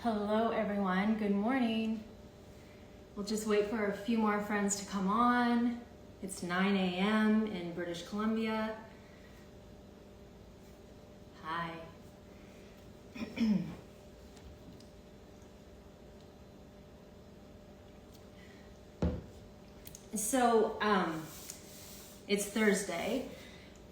Hello everyone, good morning. We'll just wait for a few more friends to come on. It's 9 a.m. in British Columbia. Hi. So, it's Thursday,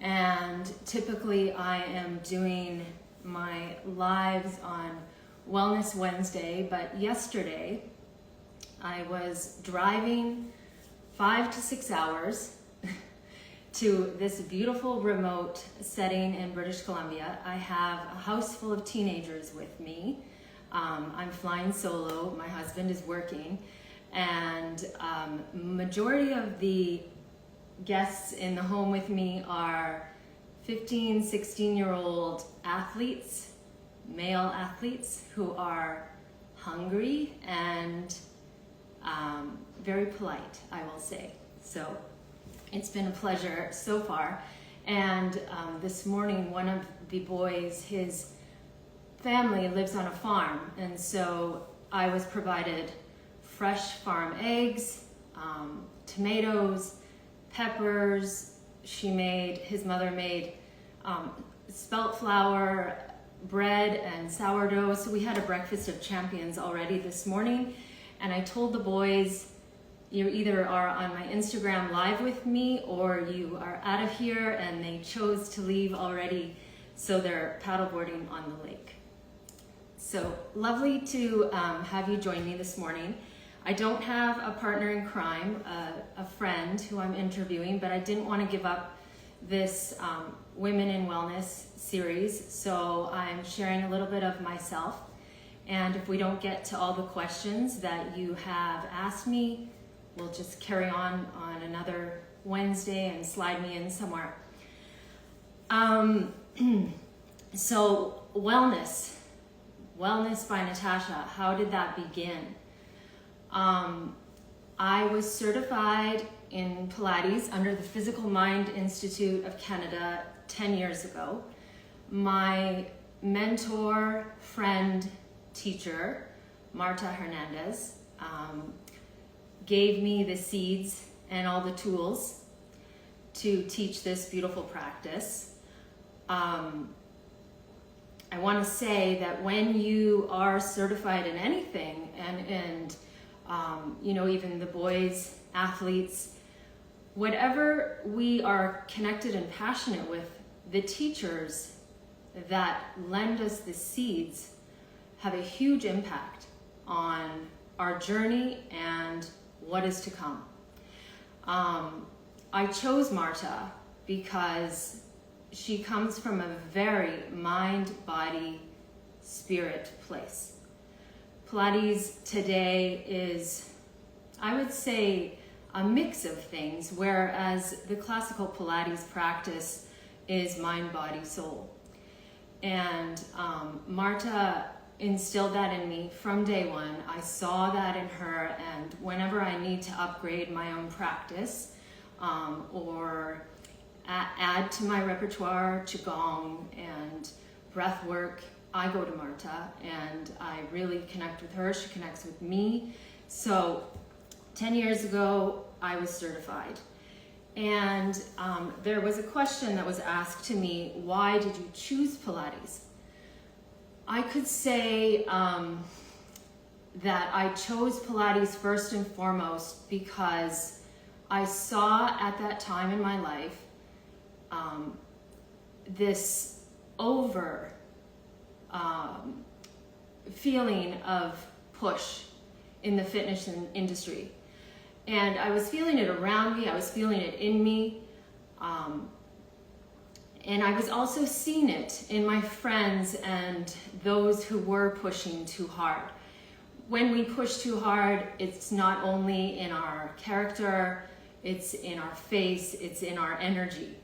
and typically I am doing my lives on Wellness Wednesday, but yesterday I was driving 5 to 6 hours to this beautiful remote setting in British Columbia. I have a house full of teenagers with me. I'm flying solo, my husband is working, and majority of the guests in the home with me are 15, 16-year-old athletes, male athletes who are hungry and very polite, I will say. So it's been a pleasure so far. And this morning, one of the boys, his family lives on a farm, and so I was provided fresh farm eggs, tomatoes, peppers. His mother made spelt flour, bread, and sourdough. So we had a breakfast of champions already this morning. And I told the boys, you either are on my Instagram live with me or you are out of here, and they chose to leave already. So they're paddleboarding on the lake. So lovely to have you join me this morning. I don't have a partner in crime, a friend who I'm interviewing, but I didn't want to give up this Women in Wellness series, so I'm sharing a little bit of myself. And if we don't get to all the questions that you have asked me, we'll just carry on another Wednesday and slide me in somewhere. So wellness by Natasha, how did that begin? I was certified in Pilates under the Physical Mind Institute of Canada 10 years ago. My mentor, friend, teacher, Marta Hernandez, gave me the seeds and all the tools to teach this beautiful practice. I want to say that when you are certified in anything, and even the boys, athletes, whatever we are connected and passionate with, the teachers that lend us the seeds have a huge impact on our journey and what is to come. I chose Marta because she comes from a very mind, body, spirit place. Pilates today is, I would say, a mix of things, whereas the classical Pilates practice is mind, body, soul. And Marta instilled that in me from day one. I saw that in her, and whenever I need to upgrade my own practice or add to my repertoire Qigong and breath work, I go to Marta and I really connect with her. She connects with me. So 10 years ago, I was certified. And there was a question that was asked to me, why did you choose Pilates? I could say that I chose Pilates first and foremost because I saw at that time in my life this feeling of push in the fitness industry. And I was feeling it around me, I was feeling it in me, and I was also seeing it in my friends and those who were pushing too hard. When we push too hard, it's not only in our character, it's in our face, it's in our energy.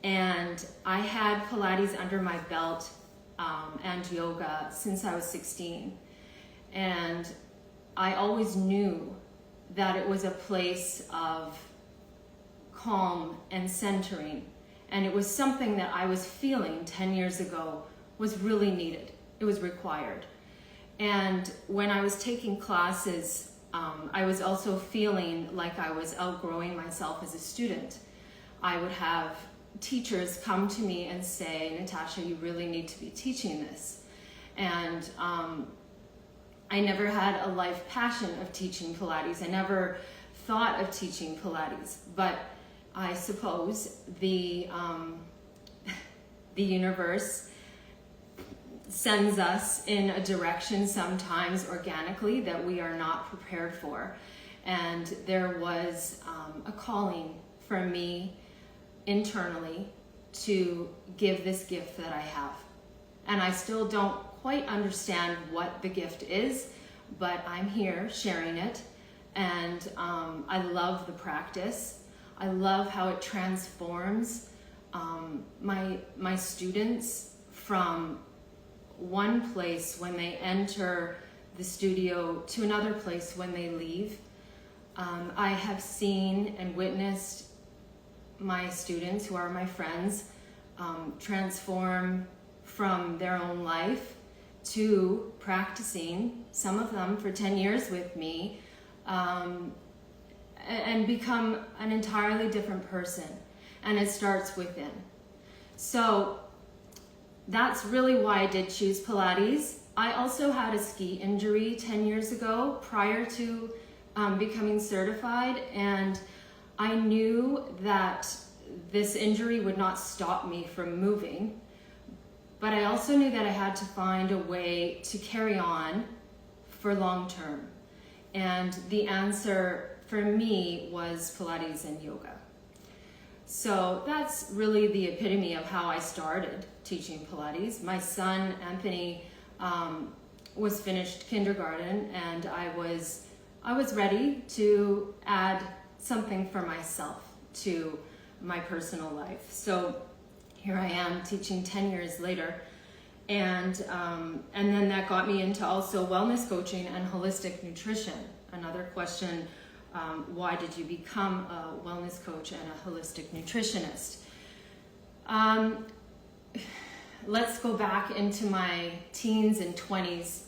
And I had Pilates under my belt and yoga since I was 16. And I always knew that it was a place of calm and centering. And it was something that I was feeling 10 years ago was really needed. It was required. And when I was taking classes, I was also feeling like I was outgrowing myself as a student. I would have teachers come to me and say, Natasha, you really need to be teaching this. And I never had a life passion of teaching Pilates. I never thought of teaching Pilates, but I suppose the universe sends us in a direction sometimes organically that we are not prepared for. And there was a calling for me internally to give this gift that I have. And I still don't quite understand what the gift is, but I'm here sharing it. And I love the practice. I love how it transforms my students from one place when they enter the studio to another place when they leave. I have seen and witnessed my students, who are my friends, transform from their own life to practicing, some of them for 10 years with me, and become an entirely different person. And it starts within. So that's really why I did choose Pilates. I also had a ski injury 10 years ago prior to becoming certified, and I knew that this injury would not stop me from moving, but I also knew that I had to find a way to carry on for long term. And the answer for me was Pilates and yoga. So that's really the epitome of how I started teaching Pilates. My son, Anthony, was finished kindergarten, and I was ready to add something for myself to my personal life. So here I am teaching 10 years later. And then that got me into also wellness coaching and holistic nutrition. Another question, why did you become a wellness coach and a holistic nutritionist? Let's go back into my teens and 20s.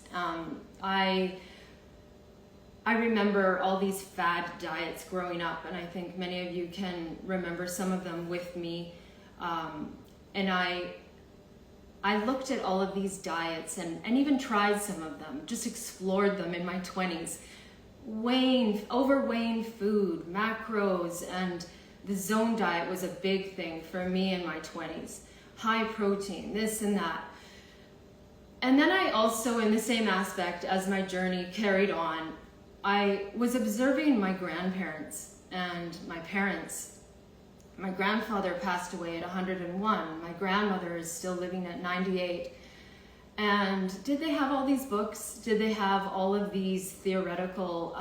I remember all these fad diets growing up, and I think many of you can remember some of them with me. And I looked at all of these diets and even tried some of them, just explored them in my 20s. Overweighing food, macros, and the zone diet was a big thing for me in my 20s. High protein, this and that. And then I also, in the same aspect as my journey carried on, I was observing my grandparents and my parents. My grandfather passed away at 101. My grandmother is still living at 98. And did they have all these books? Did they have all of these theoretical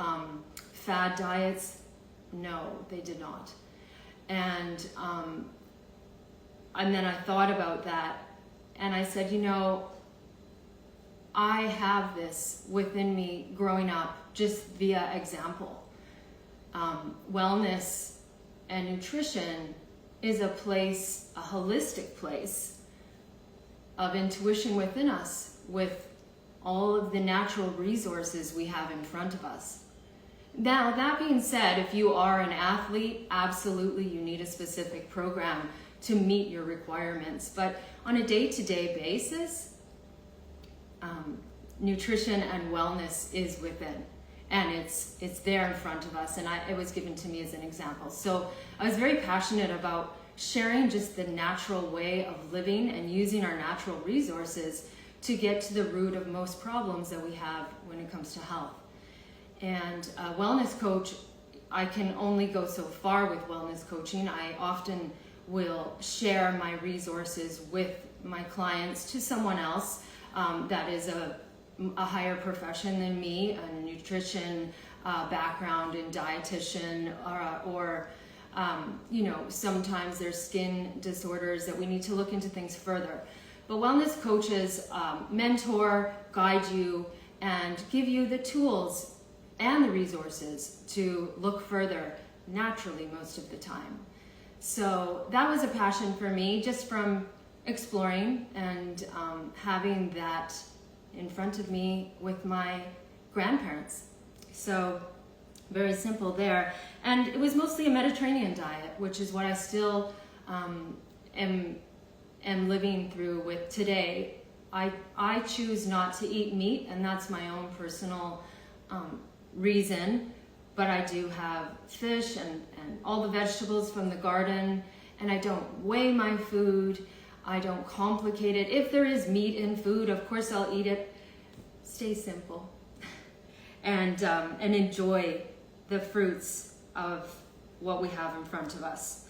fad diets? No, they did not. And then I thought about that, and I said, I have this within me growing up just via example. Wellness and nutrition is a place, a holistic place of intuition within us, with all of the natural resources we have in front of us. Now, that being said, if you are an athlete, absolutely you need a specific program to meet your requirements. But on a day-to-day basis, nutrition and wellness is within, and it's there in front of us, and it was given to me as an example. So I was very passionate about sharing just the natural way of living and using our natural resources to get to the root of most problems that we have when it comes to health. And a wellness coach, I can only go so far with wellness coaching. I often will share my resources with my clients to someone else that is a higher profession than me, a nutrition background and dietitian, or sometimes there's skin disorders that we need to look into things further. But wellness coaches mentor, guide you, and give you the tools and the resources to look further naturally most of the time. So that was a passion for me, just from exploring and having that in front of me with my grandparents. So very simple there. And it was mostly a Mediterranean diet, which is what I still am living through with today. I choose not to eat meat, and that's my own personal reason, but I do have fish and all the vegetables from the garden, and I don't weigh my food. I don't complicate it. If there is meat in food, of course I'll eat it. Stay simple and enjoy the fruits of what we have in front of us.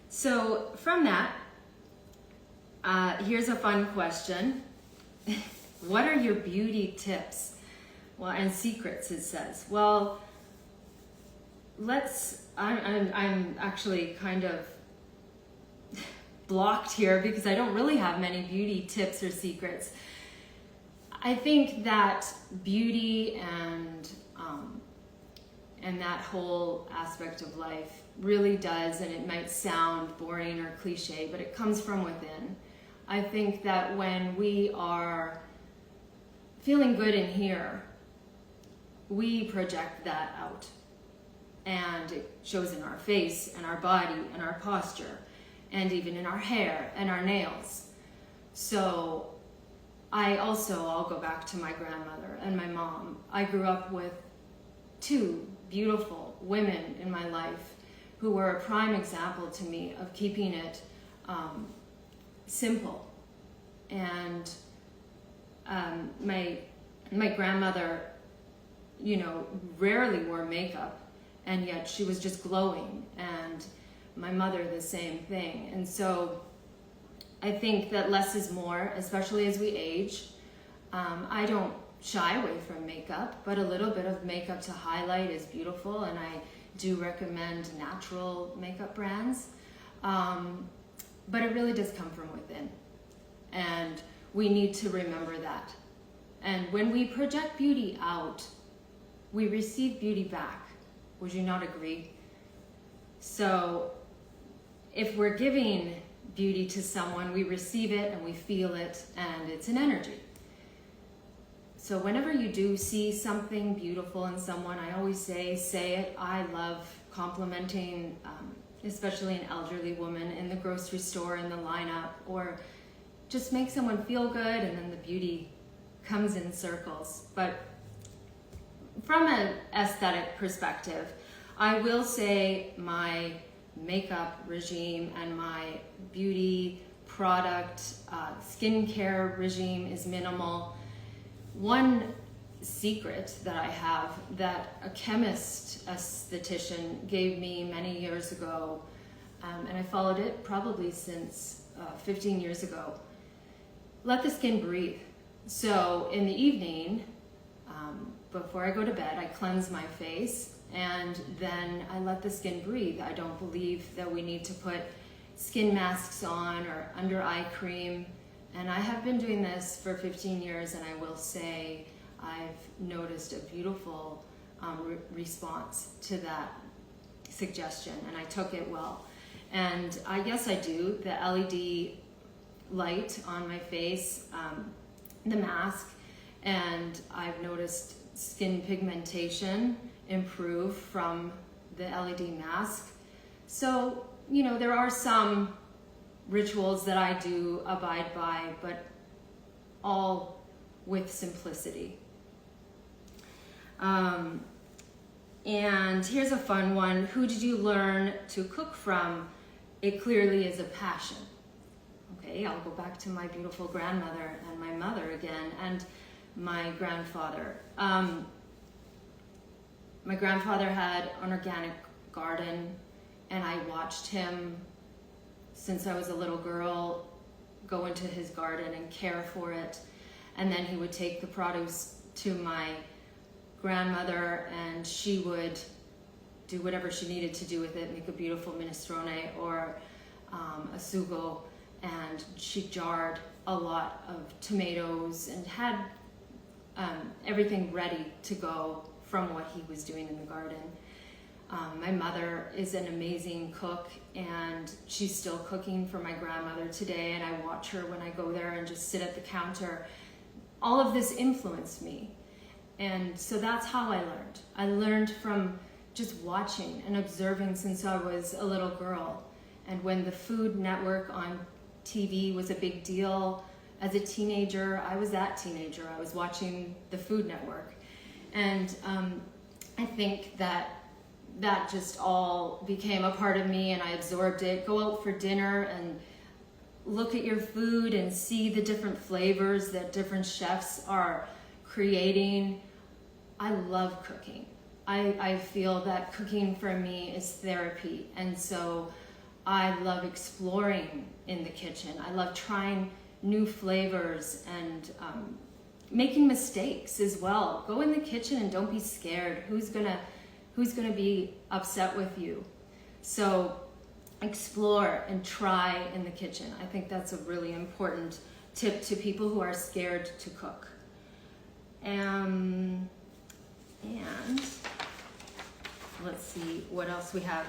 So from that, here's a fun question. What are your beauty tips? Well, and secrets, it says. Well, I'm actually kind of blocked here because I don't really have many beauty tips or secrets. I think that beauty and that whole aspect of life really does, and it might sound boring or cliche, but it comes from within. I think that when we are feeling good in here, we project that out, and it shows in our face and our body and our posture, and even in our hair and our nails. So I'll go back to my grandmother and my mom. I grew up with two beautiful women in my life who were a prime example to me of keeping it simple. And my grandmother, rarely wore makeup, and yet she was just glowing, and my mother the same thing. And so I think that less is more, especially as we age. I don't shy away from makeup, but a little bit of makeup to highlight is beautiful, and I do recommend natural makeup brands. But it really does come from within, and we need to remember that. And when we project beauty out, we receive beauty back. Would you not agree? So if we're giving beauty to someone, we receive it and we feel it, and it's an energy. So whenever you do see something beautiful in someone, I always say it. I love complimenting, especially an elderly woman in the grocery store, in the lineup, or just make someone feel good, and then the beauty comes in circles. But from an aesthetic perspective, I will say my makeup regime and my beauty product skincare regime is minimal. One secret that I have that a chemist esthetician gave me many years ago, and I followed it probably since 15 years ago. Let the skin breathe. So in the evening, before I go to bed, I cleanse my face, and then I let the skin breathe. I don't believe that we need to put skin masks on or under eye cream. And I have been doing this for 15 years, and I will say I've noticed a beautiful response to that suggestion, and I took it well. And I guess I do. The LED light on my face, the mask, and I've noticed skin pigmentation improve from the LED mask. So, there are some rituals that I do abide by, but all with simplicity. And here's a fun one. Who did you learn to cook from? It clearly is a passion. Okay, I'll go back to my beautiful grandmother and my mother again, and my grandfather. My grandfather had an organic garden, and I watched him since I was a little girl go into his garden and care for it. And then he would take the produce to my grandmother, and she would do whatever she needed to do with it, make a beautiful minestrone or a sugo. And she jarred a lot of tomatoes and had everything ready to go from what he was doing in the garden. My mother is an amazing cook, and she's still cooking for my grandmother today, and I watch her when I go there and just sit at the counter. all of this influenced me. And so that's how I learned. I learned from just watching and observing since I was a little girl. And when the Food Network on TV was a big deal, as a teenager, I was that teenager. I was watching the Food Network. And I think that just all became a part of me, and I absorbed it. Go out for dinner and look at your food and see the different flavors that different chefs are creating. I love cooking. I feel that cooking for me is therapy, and so I love exploring in the kitchen. I love trying new flavors and making mistakes as well. Go in the kitchen and don't be scared. Who's gonna be upset with you? So explore and try in the kitchen. I think that's a really important tip to people who are scared to cook. And let's see what else we have.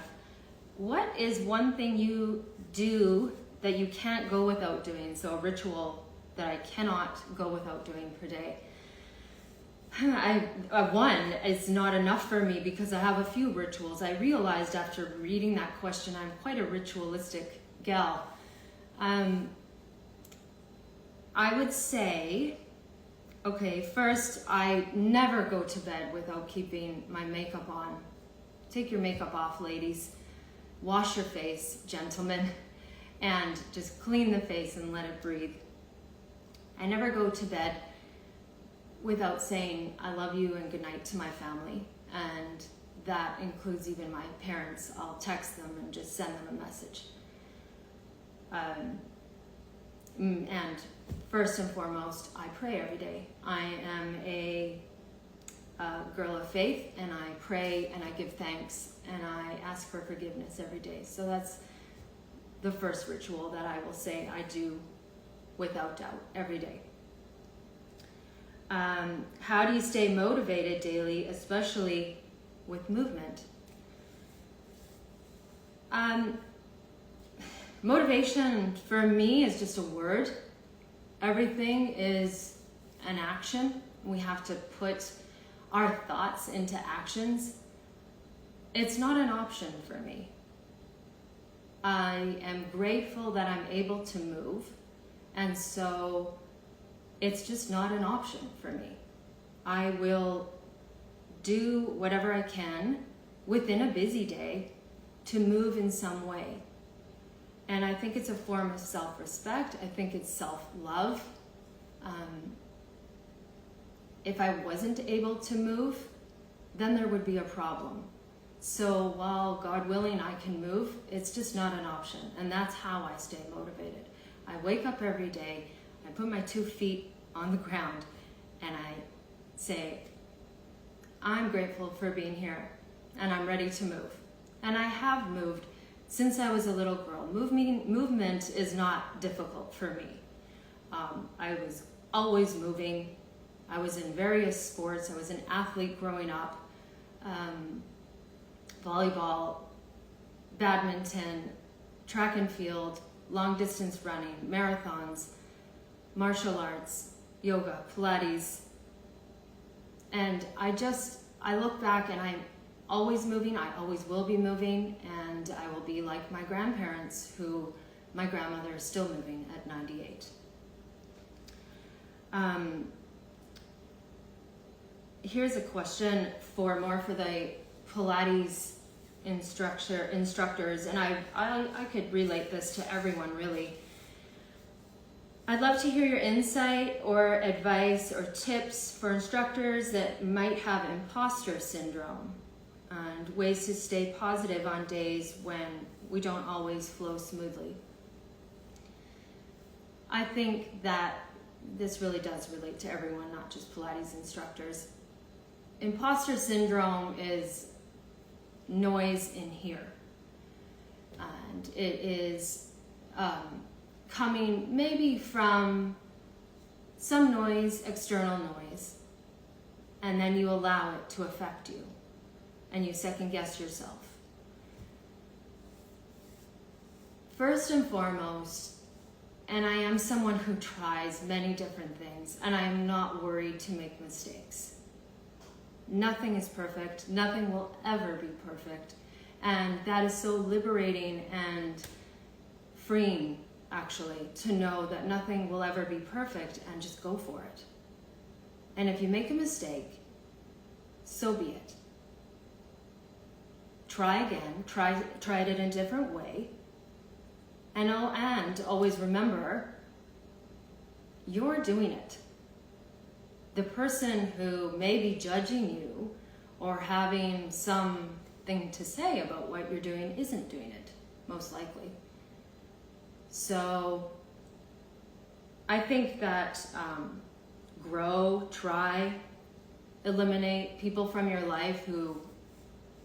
What is one thing you do that you can't go without doing? So a ritual that I cannot go without doing per day. One is not enough for me because I have a few rituals. I realized after reading that question, I'm quite a ritualistic gal. I would say, okay, first, I never go to bed without keeping my makeup on. Take your makeup off, ladies. Wash your face, gentlemen, and just clean the face and let it breathe. I never go to bed without saying I love you and good night to my family, and that includes even my parents. I'll text them and just send them a message. And first and foremost, I pray every day. I am a girl of faith, and I pray and I give thanks and I ask for forgiveness every day. So that's the first ritual that I will say I do without doubt every day. How do you stay motivated daily, especially with movement? Motivation for me is just a word. Everything is an action. We have to put our thoughts into actions. It's not an option for me. I am grateful that I'm able to move, and so it's just not an option for me. I will do whatever I can within a busy day to move in some way. And I think it's a form of self-respect. I think it's self-love. If I wasn't able to move, then there would be a problem. So while God willing I can move, it's just not an option. And that's how I stay motivated. I wake up every day, I put my 2 feet on the ground, and I say, I'm grateful for being here, and I'm ready to move. And I have moved since I was a little girl. Movement is not difficult for me. I was always moving. I was in various sports. I was an athlete growing up. Volleyball, badminton, track and field, long distance running, marathons, martial arts, yoga, Pilates. And I look back and I'm always moving. I always will be moving, and I will be like my grandparents, who my grandmother is still moving at 98. Here's a question for the Pilates instructors, and I could relate this to everyone really. I'd love to hear your insight or advice or tips for instructors that might have imposter syndrome, and ways to stay positive on days when we don't always flow smoothly. I think that this really does relate to everyone, not just Pilates instructors. Imposter syndrome is noise in here, and it is coming maybe from some noise, external noise, and then you allow it to affect you, and you second guess yourself. First and foremost, And I am someone who tries many different things, and I am not worried to make mistakes. Nothing is perfect. Nothing will ever be perfect. And that is so liberating and freeing, actually, to know that nothing will ever be perfect, and just go for it. And if you make a mistake, so be it. Try again, try it in a different way. And always remember, you're doing it. The person who may be judging you or having something to say about what you're doing isn't doing it, most likely. So I think that grow, try, eliminate people from your life who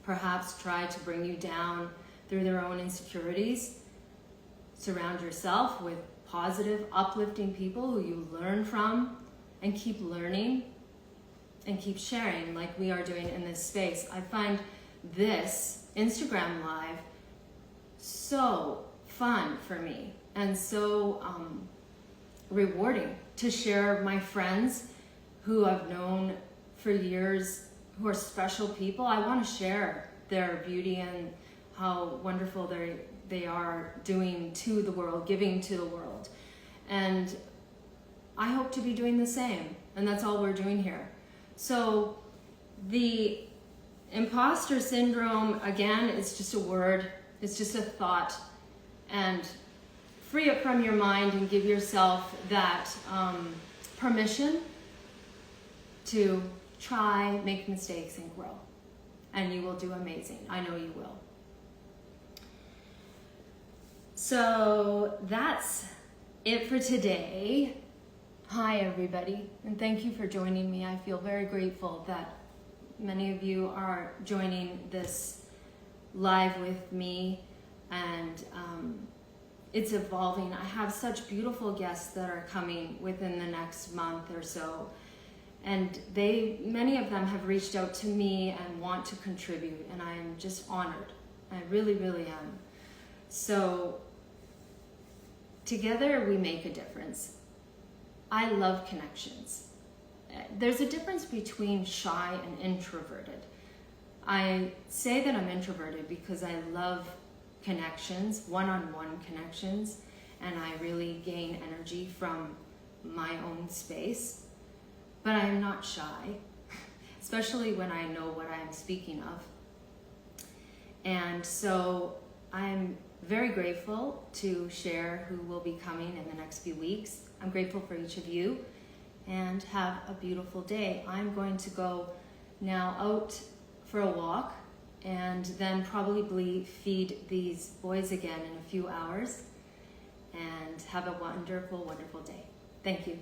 perhaps try to bring you down through their own insecurities. Surround yourself with positive, uplifting people who you learn from, and keep learning and keep sharing like we are doing in this space. I find this Instagram Live so fun for me and so rewarding to share my friends who I've known for years, who are special people. I want to share their beauty and how wonderful they are doing to the world, giving to the world. And I hope to be doing the same, and that's all we're doing here. So the imposter syndrome, again, it's just a word, it's just a thought, and free it from your mind and give yourself that permission to try, make mistakes, and grow. And you will do amazing. I know you will. So that's it for today. Hi, everybody, and thank you for joining me. I feel very grateful that many of you are joining this live with me, and it's evolving. I have such beautiful guests that are coming within the next month or so. And many of them have reached out to me and want to contribute, and I am just honored. I really, really am. So together we make a difference. I love connections. There's a difference between shy and introverted. I say that I'm introverted because I love connections, one-on-one connections, and I really gain energy from my own space. But I am not shy, especially when I know what I am speaking of. And so I'm very grateful to share who will be coming in the next few weeks. I'm grateful for each of you, and have a beautiful day. I'm going to go now out for a walk and then probably feed these boys again in a few hours, and have a wonderful, wonderful day. Thank you.